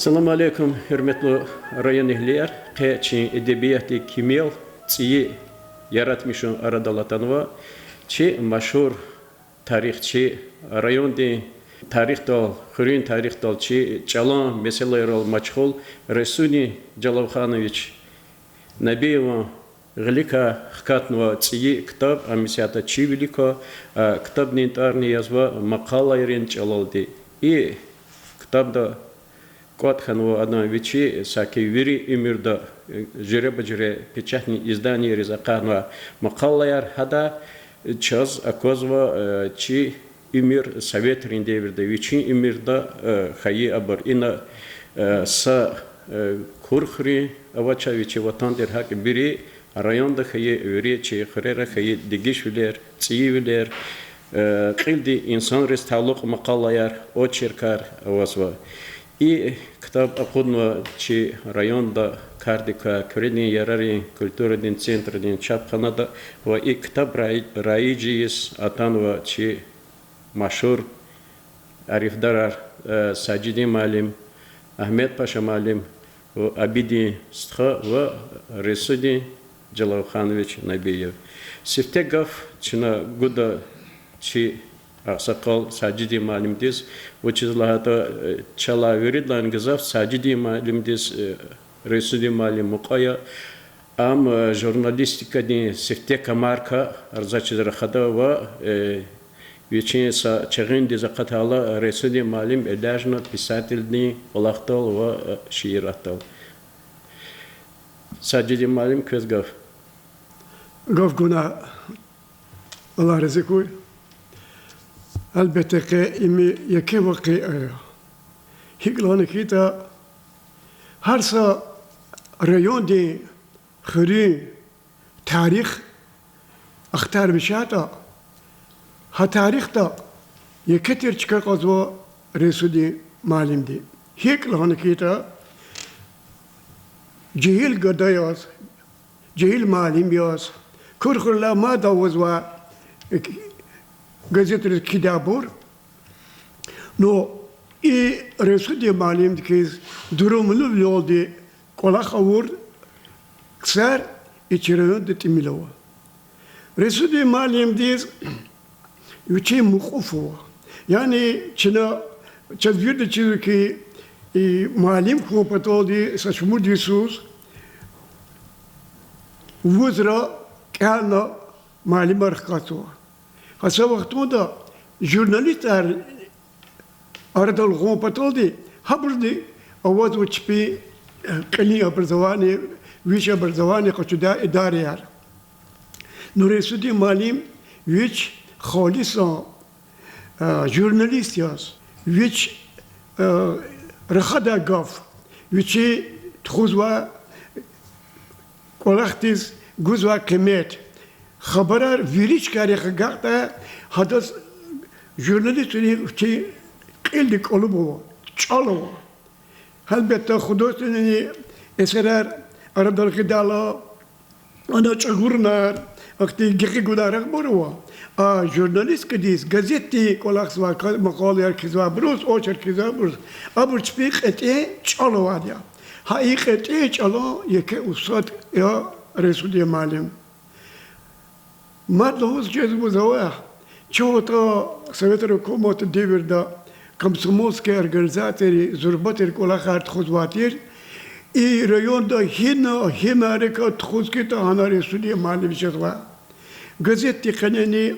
Assalamu alaikum, hürmetli rayonihler. Qeçi edebiyatı kimyal tsiyi yaratmışın aradalatanva çi maşhur tarihçi rayonda tarih dal, xürin tarih dal çi çalan meseleler ol maçhul Resuni Calavxanoviç Nabiyeva Велика хкатного циги китаб амисята чи велика китаб нинтарни язва макала ирен чалалди и китабда кватханова одна вечи саки вири имирда жире печатни издание резаканва макалаяр хада час аkozva чи имир совет риндеверда вечи имирда хаи абар ина са курхри авачавичи ватандер хак бири rayonda xeye öğretici, xırera xeye digişviler, tsiyiviler, qildi insan res taluq maqalayar, oçerkar avazva. I kitap akudma çi rayonda kardika köredin yarari kültüredin centredin çapxanada ve i kitap rayiciyiz atanva çi maşhur arifdarar Sacidi Malim, Ahmet Paşa Malim ve Abidi Stxa ve Resudi Calavxanoviç Nabiev. Siftegaf çina guda çi aksakal Sacidi Malimdiz ve çizlahata çala veridlan gazaf Sacidi Malimdiz Resudi Malim muqaya am jurnalistika din sifteka marka arzaçı rakhada ve Вече са чагинди за катала Resudi Malim эдажно писательный олахтал ва шиираттал. Sacidi Malim közgaf. Gaf guna Allah rızıkı. Elbette ki imi yeke vakı hiklanı kita harsa rayon di khiri tarih akhtar bişata ha tarihta yeketir çıkak azva Resudi Malimdi. Hiklanı kita Cehil gadayaz, cehil malim yaz. Kurkurla ma davuzwa gazeteler kidabur. No i Resudi Malim dikiz durumunu yoldi kolak avur kser içeriyon de timilova. Resudi Malim diz yüçe mukufu. Yani çina çazvirde çizu ki Malim kupatoldi saçmur disus vuzra kana malim arkatı. Hasa vaktunda jurnalistler aradal kupatoldi haberdi avaz uçpi kali haberzavani viş haberzavani kaçuda idare yar. Resudi Malim viş halisa jurnalist yaz viş رخدا گاف وچی تخوزوا کلاختیز گوزوا کمیت خبرار ویریچ کاری خگاتا هداس جورنالیستی وچی کلی کلبو چالو هلبته خودستونی اسرار اردال کدالا انا چگورنار وقتی گیری گودارک بروا jurnalist kediz gazeti kolaksva makaler kizva brus ocher kizva brus abur spik ete çalo adya haik ete çalo yeke usat ya Resudi Malim madlovuz cezbu zava çoğuta Sovet Hükümeti devirde komsomolski organizatori zurbatir kolakart khuzvatir i rayonda hin harekat khuzkita hana Resudi Malim çezva Gazeti kaneni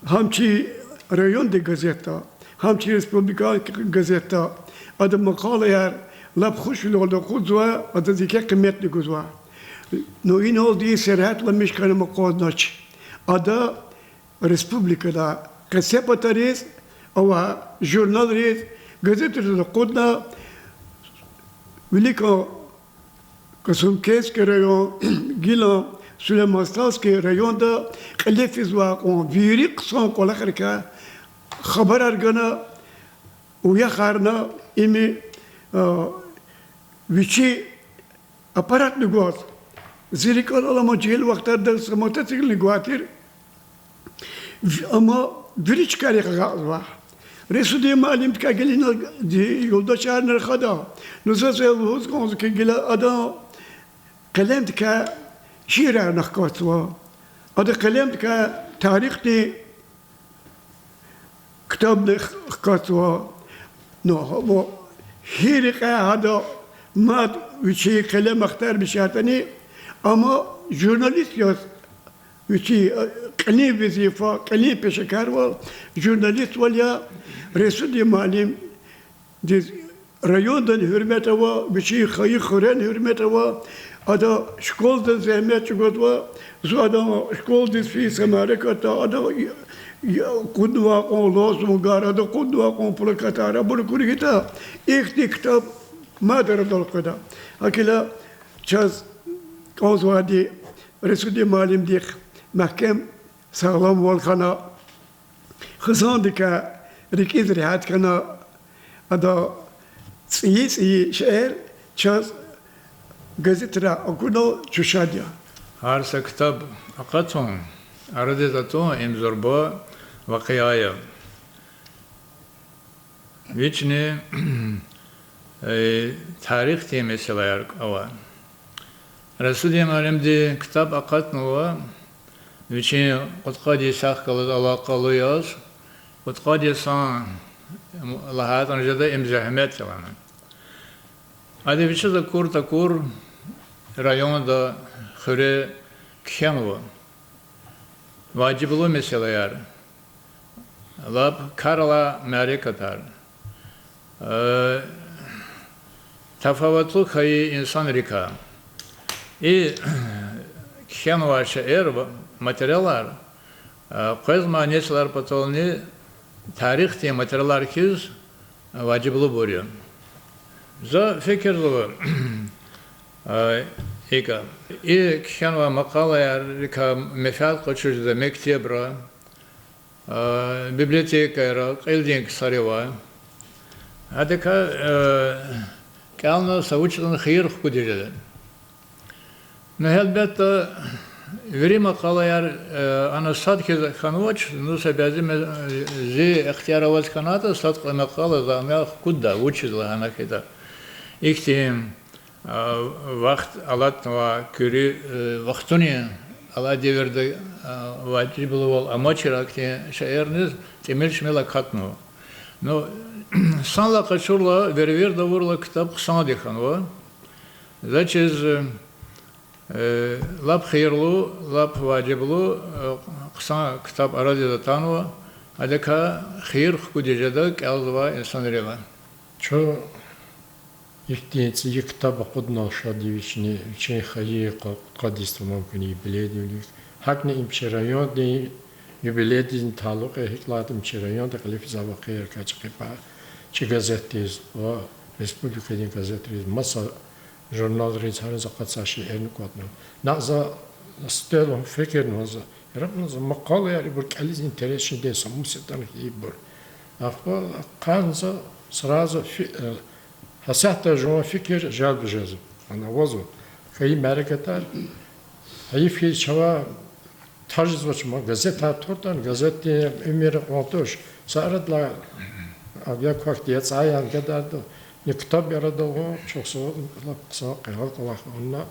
hamçi rayon de gazeta, hamçi Respublika gazeta, adı makalayar, lab hoşul oldu kuzwa, adı zike kıymetli kuzwa. No in oldu serhatla mişkanı makaznaç. Adı Respublika'da kasepatariz, ama jurnalriz, gazetede kudna, velika Kasımkeski rayon, Gila, Süleymanstalski rayonda kalefiz vakon virik son kolakarka haber argana uyakarna imi vici aparat niguat zirikal alama cihil vaktarda samotatik niguatir ama viriç kari kagazva رسودی معلم که گلینا یولدا شهر نرخدا نزاز الهوز کنز که گلا ادا قلم که شیر نخکاتوا ادا قلم که تاریخ دی کتاب نخکاتوا نو و هیرقه هذا ما وشي قلم اختار بشاتني اما جورناليست يوز وشي قليل وظيفه قليل بشكار و جورناليست ولا رئيس معلم دي ريون دن حرمته و وشي خي خورن حرمته و هذا شكول دن زحمت شغل و زو هذا شكول دي في سماركه هذا قدوة قولوس مقارنة هذا قدوة قنبلكتارا بركوري كتا إختي كتاب ما درد القدا هكذا جاز قوزوادي رسولي معلم ديك محكم سلام والخنا خزان ديكا ركيز ريحات كنا هذا سي شعر جاز gazetera okuno çuşadya. Harsa kitap akaton aradetato imzorba vakiyaya. Vichne tarih diye mesela ava. Resulü Meryem'de kitap akatnova vichne kutkadi sakkalı alakalı yaz kutkadi san lahat anjada imzahmet yalan. Adi vichne de kur takur rayonda xöre kşanova. Vacibulu meseleler. Lab karala merekatar. Tafavatlu kayı insan rika. Kşanova şeir materyalar. Koyzma neseler patolni tarih diye materyalar kiz vacibulu boruyor. За fikirlu. Ика. И кхянва макала река мефал кочужда мектебра библиотека ра кылдинг сарева. Адека кална саучдан хир худижда. Но елбетта вери макала яр ана садке ханвоч ну себязим зи ихтияровать каната сад макала за мя куда учила она кида. Ихтим вақт алатнова күрі вақтуне ала деверді ваджибылы бол амачиракте шаерниз темел шмела катну. Но санла качурла вервер давурла китап қысана деханова. Зачез лап хирлу, лап ваджибылу қысана китап арадеда танова. Адека хир худежада кялзова инсан рева. Чо ихтиец китаба кудна шадивични учен хаи кадисту мумкин юбилейди хакни имширайон юбилейди талук хиклат имширайон да калиф завакир качкипа чи газетиз ва республикадин газетиз маса журналист харин закатсаши эн кодно наза стелом фекер наза рабназ мақала яри бур кализ интереси де самуситан хибур ахва канза сразу حسيت جوا فكر جالب جذب أنا وضو خي مركتار هاي في شوا ترجز وشما غزة تورتان غزة أمير قطوش صارت لا أبيا وقت يتصايا كده نكتب يردوه شخصو لا ساق هالك الله قلنا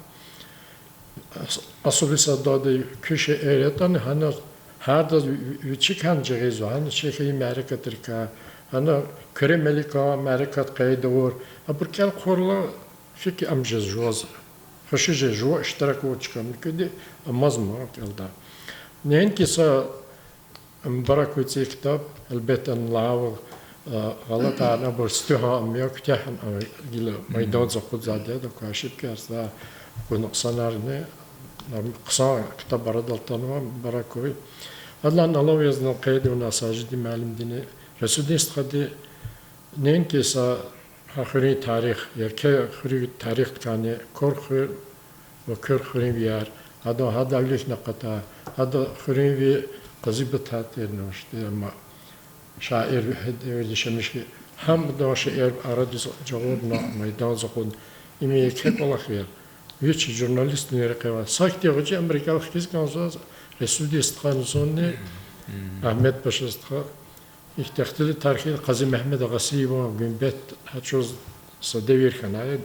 أصل صداد كش إيرتان هنا هذا وشي كان جهز وهنا شيء خي مركتر كا أنا كريمليكا مركت قيدور أبركال خورلا فيك أمجز جواز خشيج جوا اشتراكوا تشكم كده مزمع كالدا نين كيسا مبارك وتي كتاب البيت اللاو غلط أنا برستها أمياك تحن جل ميدان زقود زادية دكاشيب كارسا كنا قصنارني قصا كتاب برد التنوع مباركوي الله نلو يزن القيد وناساجد معلم ديني رسول استخدي نين كيسا آخری تاریخ یکی آخری تاریخ کنه کرخور و کرخوریم بیار هدا لیک نقطه هدا آخری وی قضیبت هاتیر نوشته ما شاعر ویدیش میشه هم دا شاعر آرادی جواب نا میدان زخون ایمی یکی کلا خیر ویچی جورنالیست نیرقه و ساکتی وجه امریکا وقتی کنزاز رسولی استخوان زنی احمد باش استخوان İhtiyaclı tarihi Kazı Mehmet Ağası ve Gümbet haçoz sadevir kanayı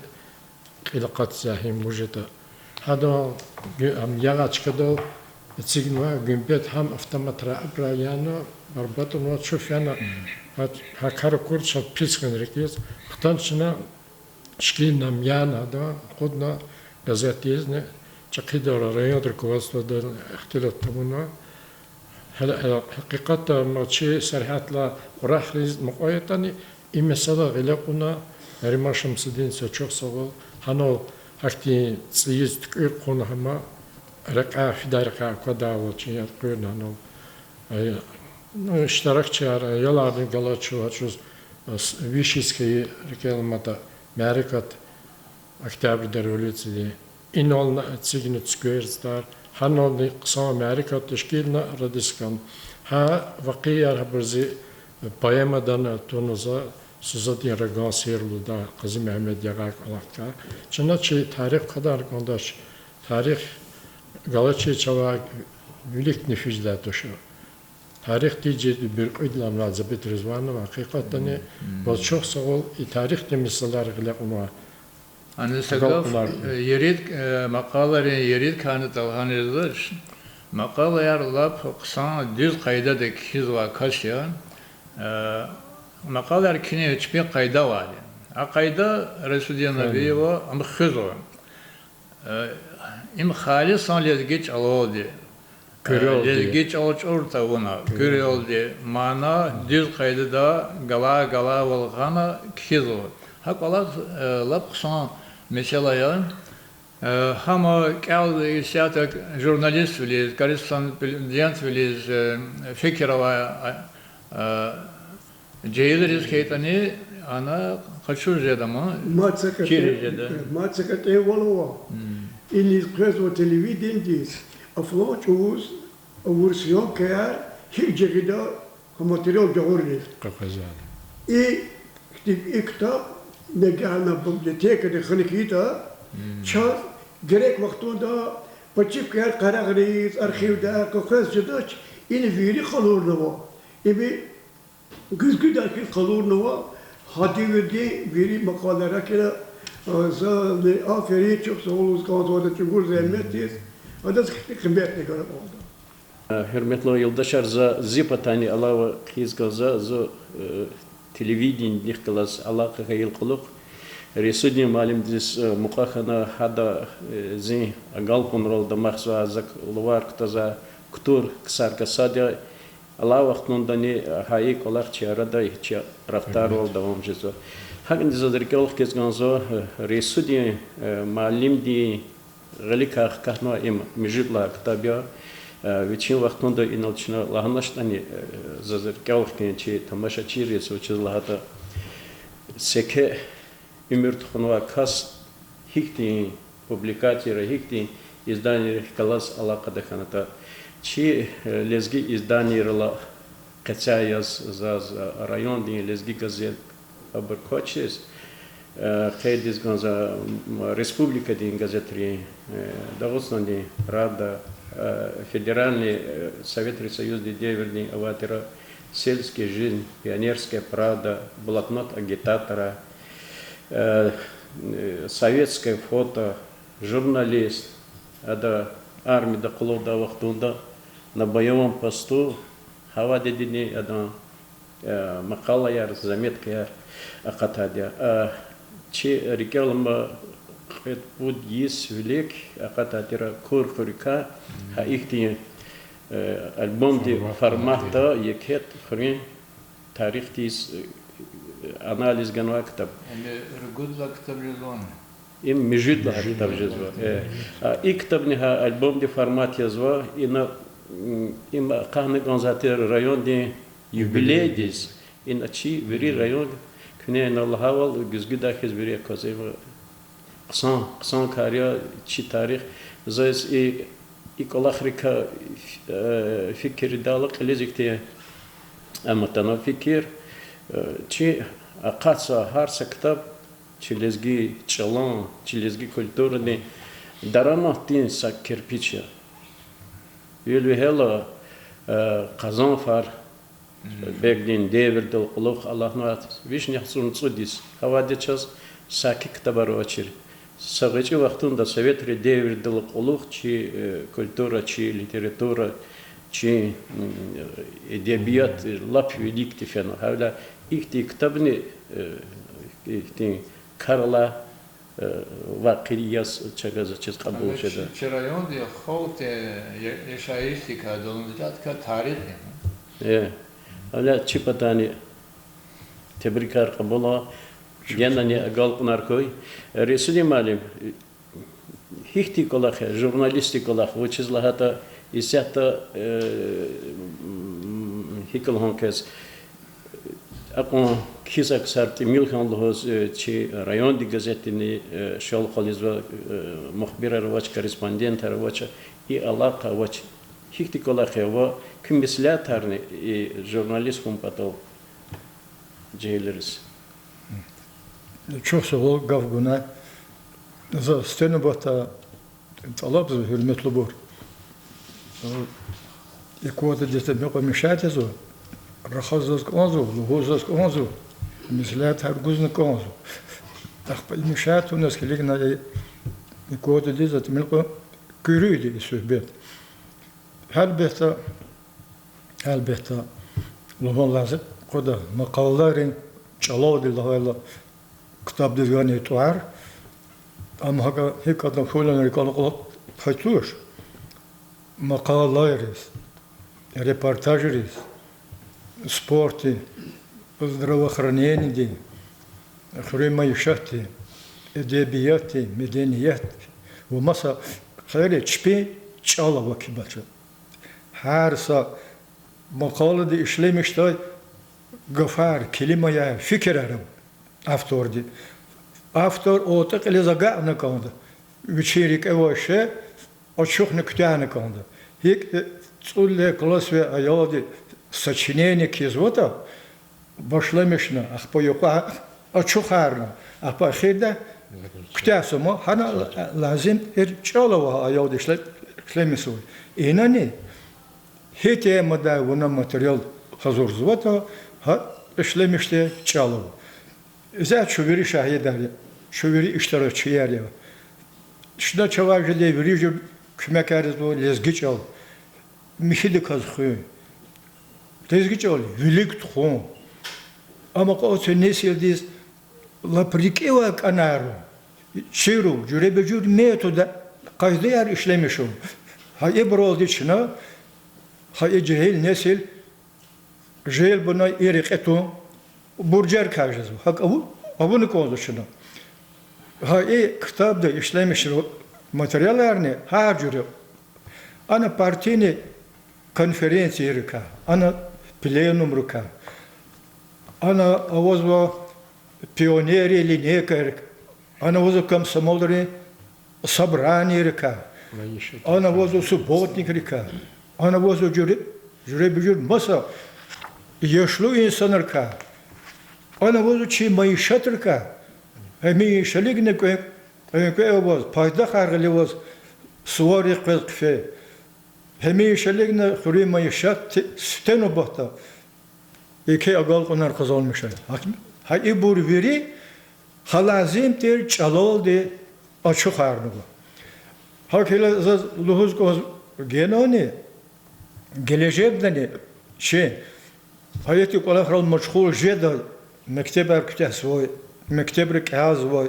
ilakat zahim mujeta. Hada am yaga çıkado tsigma Gümbet ham avtomatra abrayano barbatun ve çofyana hakar kur çok pis kanırıkız. Xtançına şki nam yana da kodna gazetiyizne çakidara rayadır kovasla da ihtilat tabuna. حقیقتا ما چه سرحت لا راه ریز مقایتانی این مثلا غلقونا هرما شمسدین سچوک سوال هنو وقتی سیز تکیر خونه هما رقع فدای رقع کدا و چیات کردن هنو اشتراک چهار یالارن گلاتشو هچوز ویشیسکی رکلماتا مرکات اکتبر در ولیتی این olna تسیگن تسکویرزدار هنوز قسم أمريكا تشكيلنا رديسكان ها وقيا برزي بايما دانا تونزا سوزاتي رجال سيرلودا قزي محمد يغاك علاقة چنا چه تاريخ kadar كونداش تاريخ غالاتشي چوا büyük nüfuzla toşu. Tarih diyeceği bir idlam lazabet rızvanı hakikaten bu çok sağ ol tarih temsilciler gile ona. Anne sakal yerid makaları yerid kanı talhanırdır. Makala yarlap kısa düz kayda da kizva kaşyan. Makalar kine hiçbir kayda var. A kayda Resulü Nebi ve ama hızlı. İm halisan lezgeç alıyordu. Lezgeç alç orta ona. Görüyordu. Mana düz kayda da gala volgana kizva. Hak Allah lap kısa mesela ya. Hama kal işaret jurnalist veliz, korrespondent veliz, fikirava ceyleri skeytani ana kaçır jedama. Maçakat eyvallah. İniz kız televizyondiz. Afloçuz versiyon kayar hiç cegida material cahurniz. Kakazan. kitap ne gelme biblioteka de xalikita çar gerek vaktunda paçıp kayar karagriz arşivde kokaz cedaç in veri kalur nova. Ebi güzgüdaki kalur nova hadi veri makalara kira zâle aferi çok sağ olun kanzada çukur zahmetiz. Adas kıymetli garip oldu. Hürmetli yoldaşlar, zipatani Allah'a kızgazı, televidin dikkalas Allah'a hayal kılıq. Resudni malim diz muqaxana hada zin agal konrol da mahsu azak luvar ktaza kutur ksar kasadia Allah vaxtunda ni hayik olaq çarada hiç raftar ol davam jezo. Hagin dizadırkel kezganzo resudni malim di غليكا كهنا إم مجدلا كتابيا ويتشين وقتون ده إنه تشنا لهناشتاني زادر كاوخ كينشي تماشا تشيريس وتشز لهذا سكة إمير تخنوا كاس هيكتي publikati هيكتي إزداني كلاس علاقة دخانتا شيء لزجي إزداني رلا قتايز زاز رايون دين لزجي غزيل أبركوتشيس Хейдис Ганза Республика Дин газетри Дагестан Дин Рада Федеральный Советский Союз Деверни Аватера Сельская жизнь, Пионерская правда, блокнот агитатора, советское фото, журналист, это армия Дакулода Вахтунда на боевом посту, Хава Дедини, это Макала Яр, заметка Яр Акатадия. Чи рекелма хет есть велик, акататира куркурика, а их ти альбом ди формата якет хрен тарих тис анализ ганва китаб. Ргудла китабжезон. Им межидла китабжезва. И китабниха альбом ди формат язва, и на им кахны ганзатер район ди юбилей дис, и на чи вери район Künye Allah'a val güzgüda hizbiriye kazeva kısan kariya çi tarih zayız ilk olahrika fikri dağlık elezikte ama tana fikir çi akatsa harsa kitap çi lezgi çalan çi lezgi kültürünü daramahtin sa kirpiçya Yülü hela kazan far Begdin devirde kuluk Allah'ın at. Vişne sunçu dis. Havada çaz saki kitabar açır. Sağıcı vaktinde Sovet devirde kuluk çi kültüra çi literatura çi edebiyat lap velikti fena. Havla ikti kitabını ikti Karla vakiriyas çagaza çiz kabul şeda. Çerayon diye xalt yaşayıştık dolunacak ka tarih. Hala çipatani tebrikler kabula. Yenani galpınar koy. Resuli malim hihtik olak, jurnalistik olak, uçizla hata isyatta hikal honkez akon kizak sarti milhanlıhoz çi rayon di gazetini şol khalizva muhbir arvaç korespondent arvaç i alaka arvaç hihtik olak va kümbisla tarni jurnalist kumpatov ceyleriz. Çok sağ ol Gavguna. Za stenu bata talab za hürmetli bor. Ekvata deste me qamishate zo. Rakhazaz konzo, luhozaz konzo. Mislat har guzna konzo. Akhpal mishat unas keligna ekvata deste milqo kürüydü söhbet. Elbette luhon lazım. Koda maqalların çalavdı lahayla kitap düzgünü tutar. Ama hakikaten falan rekalık kaçıyor. Makalarız, reportajlarız, sporti, здравоохранение, хремаишати, edebiyatı, medeniyet. Bu masa hayır çipi çalava kibaçı. Her sa makalede işlemişler gafar kelimeye fikir arab. Авторди. Автор отак или загана конда. Вечерик евоше, очухне ктяне конда. Хик цулле классве аяди сочинение кизвота башлемешна, ахпоюка очухарна. Ахпахида ктясомо хана лазим чалова аяди шлемисуй. Инани хите мада вона материал хазурзвота шлемиште чалова. Zat şuveri şahidari, şuveri iştirakçı yer ya. Şuna çavacı diye verici kümekarız bu lezgiç al. Mişidi kazıkıyor. Lezgiç al, yülik tuğun. Ama o nesildiz, la prikeva kanaro. Şiru, cürebecür metoda kaydı yer işlemiş o. Hayı broldi çına, hayı cehil nesil, cehil buna erik eto, burcer karşız. Hak avunu konuşunu. Hayır kitapta işlemiş materyallerini harcıyor. Ana partini konferansiye rika, ana plenum rika, ana avazva pioneri lineyker, ana avazva komsomolları sabrani rika, ana avazva subotnik rika, ana avazva cürebücür masa yaşlı insan rika. Ana vozu çi mayışatırka, hemi şaligine koy voz, payda kargılı voz, suvari kılkfe, hemi şaligine kuri mayışat steno bahta, iki agal konar kazanmışlar. Hayır bu veri halazim ter çalol de açık harnı bu. Hakile zaz luhuz koz genoni, geleceğimde ne şey, hayati kolay kral meşgul jeda. مكتب أركتاس وي مكتب ركاز وي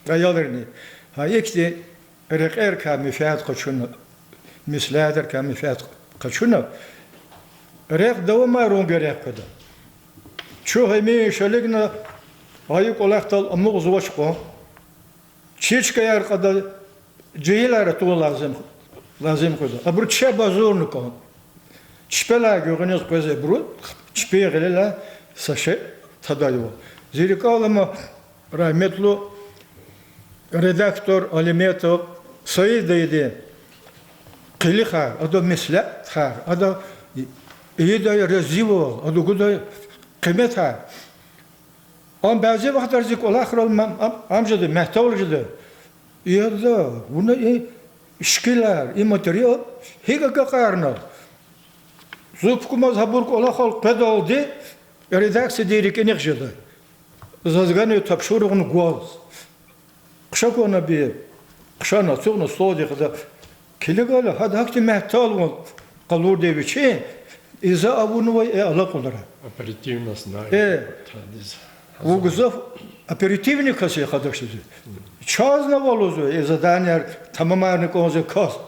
غيالرني هايكتي رقير كمفاد قشنا مسلادر كمفاد قشنا رق دوما رونج رق كده شو همي شلقنا هاي قلقتال أمغ زوجكو شيش كيار قدا جيلار طول لازم كده أبرو تشا بازور نكون تشبلا جوغنيز كوزي برو تشبي غللا ساشي Tadayvo. Zirkalama rahmetli redaktör Alimetov sayıdaydı. Kılıkar, adı meslet har, adı iyi de rezivol, adı kuda kıymet har. Ama bazı vakitler zik olakır olmam, amcadı, mehtavlıcıdı. İyi da, bunu işkiler, iyi materyal, hiç kakarına. Зубкумаз хабурк олахол педалди, редакция дирик энергжеда. Зазганы тапшургун гуаз. Кшакона би, кшана цугна слодихда. Келегала хадакти мехтал қалур девичи, иза абунувай алакулара. Оперативность, да. Угзов оперативник хаси хадакшизи. Чазна волозу, и задание тамамарник онзе кас.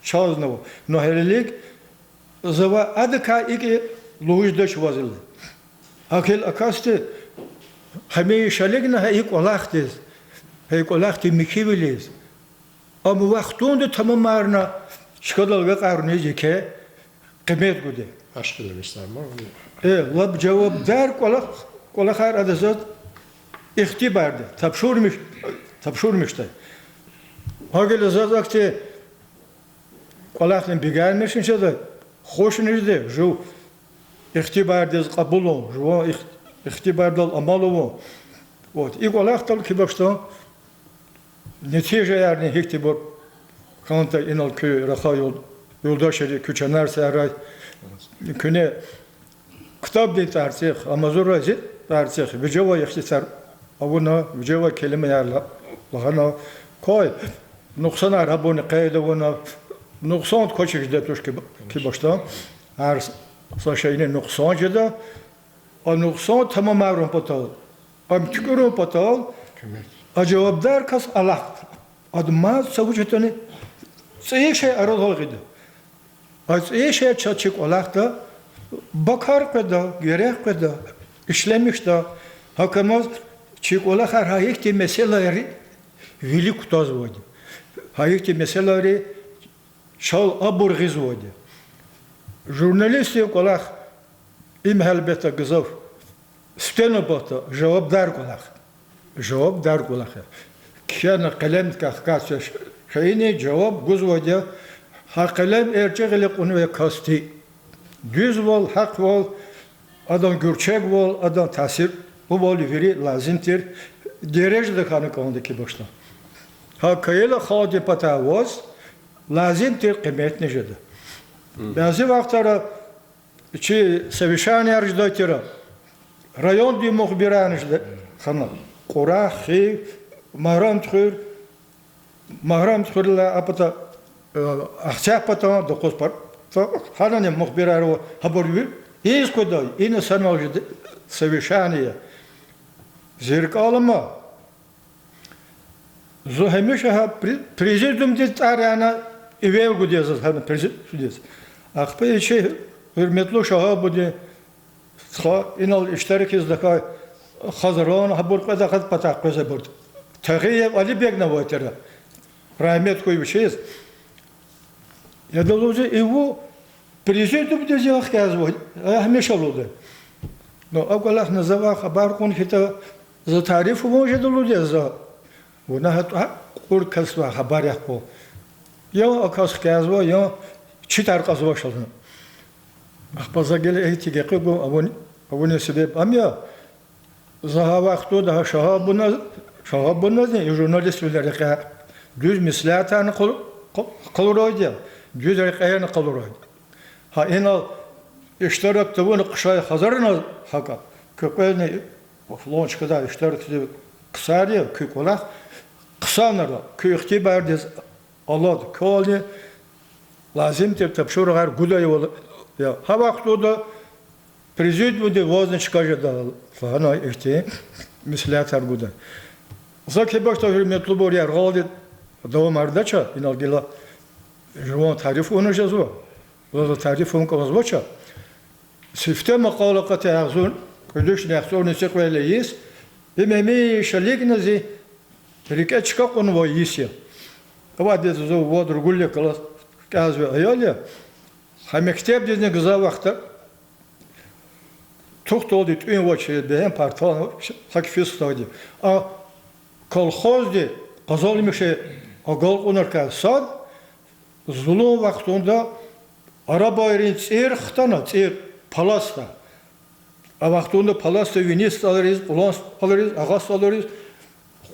Чазна. Но хелелик, зава адка ики луждаш вазил. Акел акасте, хами шалегна хаик олахтез. Хаик олахти микивилез. Ama vaxtunda tamamlarına çıkadalga qarnıcı ki kıymet güde. Aşk demişler mi? Lab cevap der kola xar adazat ihtibardı. Tapşurmuş da. Hagel zazakti kolakın bigelmişin şada hoşunuzda ju ihtibarda kabul ol. Ju ihtibarda amal ol. Вот. И колахтал кибашта netice yerine hiktibor kanta inal köy raha yoldaşları küçener seray küne kitap de tarsih amazora zit tarsih vijava ihtisar avuna vijava kelime yerla lahana koy noksan araboni qayda ona noksan koçikde tuş ki başta her saşayne noksan jeda o noksan tamam avron patal am tükürün patal Acavabdar kas Allah. Adımaz savucetani. Sayı şey aralı gidi. Az iyi şey çatçık olak da bakar kada, gerek kada, işlemiş da hakamaz çık olak her hayıkti meseleleri vili kutaz vodi. Hayıkti meseleleri şal aburgiz vodi. Jurnalisti olak imhelbeta gızav. Steno bata cevapdar olak. جواب دار قلخه كان قلم كاخكاس خيني جواب جزوديا ها قلم ارجع لقون وكاستي düz vol hak vol adam görçek vol adam tasir bu vol veri lazımdır derecede kanı kondaki başta ha kayla xadi patavos lazımdır kıymet necede bazı vaxtlara çi sevişan yarjda tira rayon di muxbiranjda xana Qura xi mahram txurla apata axçaq pata dokuz par xanane muxbiraro haborvi iz koday ina sanojid sevishaniya zirkalama zo hamisha prezidium dit arana evel gudezaz hani prezidium axpa şey hürmetli şaha budi inal iştirak izdaka Hazırlan, habur kadar kat patak koza bud. Tağıya Ali Begna vatera. Rahmet koy bir şeyiz. Ya da lozu evu prezidium de ziyah kaz var. Hmeşa oldu. No, avgalah nazava haber kon kita za tarif mojed oldu za. Buna hat kur kasva haber yapı. Ya akas kaz var ya çitar kaz başladı. Akbaza gele ehtige bu abone sebep amya Zaha vaktu daha şahabunaz ne jurnalistler ki düz mislatan kaloroydu düz rekayan kaloroydu ha enal iştirak tavunu qışay hazırına haka köpene flonçkada iştirak kısarya kökolak kısanırda köhtibardiz Allah koli lazım tapşurgar guday ya ha vaktu da Президент возне чкажда фана ихте мислятар гуда. Заке башта хурметлу боря ролди давамардача иналгила жуан тариф оно жазва. Вала тариф он казвача. Сифте мақалақат агзун кулуш нахсор несек велеис имеми шалигнази рикачка он воисия. Аваде зо водр гулле калас казве аяля. Хамектеб дизне гза вақта Çok oldu tüm vakit beğen parti sakifis stadi. A kolxozdi qazalmış agal onarka sad zulum vaxtında arabayın tsir palasta. A vaxtında palasta vinis alırız, ulans alırız, ağas alırız.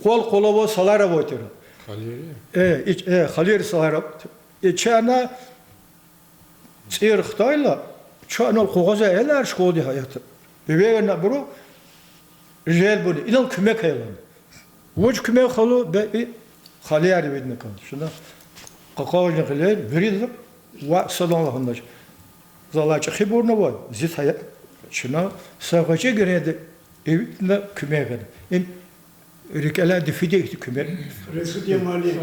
Kolava salara voter. Xalir. Xalir salara. İçana tsir xtayla çanol koğaza eller şkodi hayatı. Bebeğe ne buru? Rejel bunu. İnan küme kayalım. Uç küme kalı be khali yari bedne kan. Şuna qaqawjna qilay, biridir. Wa sallallahu aleyhi. Zalaç xiborna var. Zit hayat. Şuna sağaça göredi. Evitne küme kan. İn rikala defide gitti küme. Resul Yemali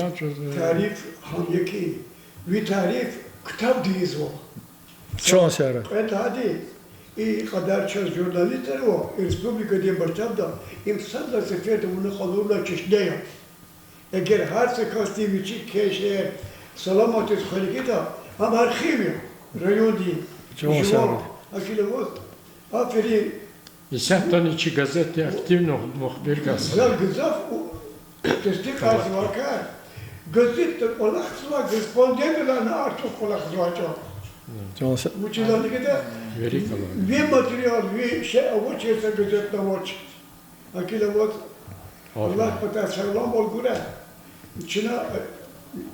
tarif hamyeki ve tarif kitap diyiz o. Çoğun sera. Evet hadi. İyi kadar çöz jurnalistler o. Respublika diye barçabda. İmsanla seferde bunu kalırlar çeşneye. Eğer her sekasti biçi keşe salamat et hareketa ama arxivio rayon değil. Çoğun sera. Akile o. Aferin. Sen içi gazete aktivno muhbir gazete. Güzel destek arz vakar. Gazete olak sıva respondenlerine artık olak sıva çok. Çoğun sera. Bu çiğdendeki Veri kalan. ve materyal ve şey avoç yese gazete avoç. Akile o. Allah pata selam ol gura. İçine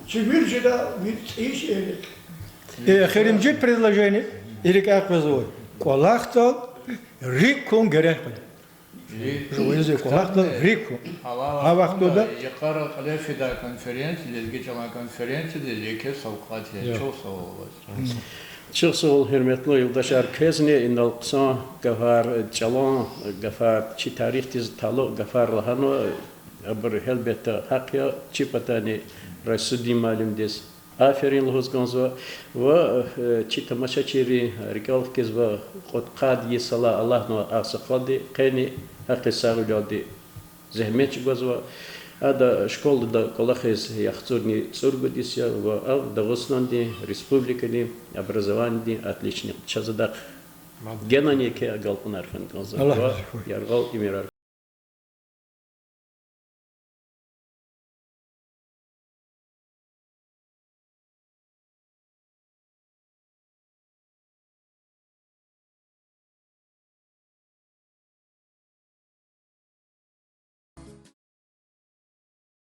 çivircida bir iş erik. Xerimci предложение Эрик Аквазовой. Колахтал рикон герек. Жуизе колахтал рикон. А вақтода Якара Калефида конференция, Лезгичала конференция, Леке Салкати, çok sağ olun. Çok sağ ol hürmetli yoldaşlar. Kezne inalqsan gafar çalan gafar çi tarih tiz talo gafar lahano aber elbette hakya çi patani Rasudi malum des. Aferin lhoz gonzo ve çi tamaşa çiri rikalf kez ve qod qad yesala Allah no asqadi qani haqisaruladi zahmet gozva Ада школда колахез яхцурни цургудисия в Дагестанде республикани образование отличный. Чазадак генанеке агалпунархан. Allah Яргал имирар.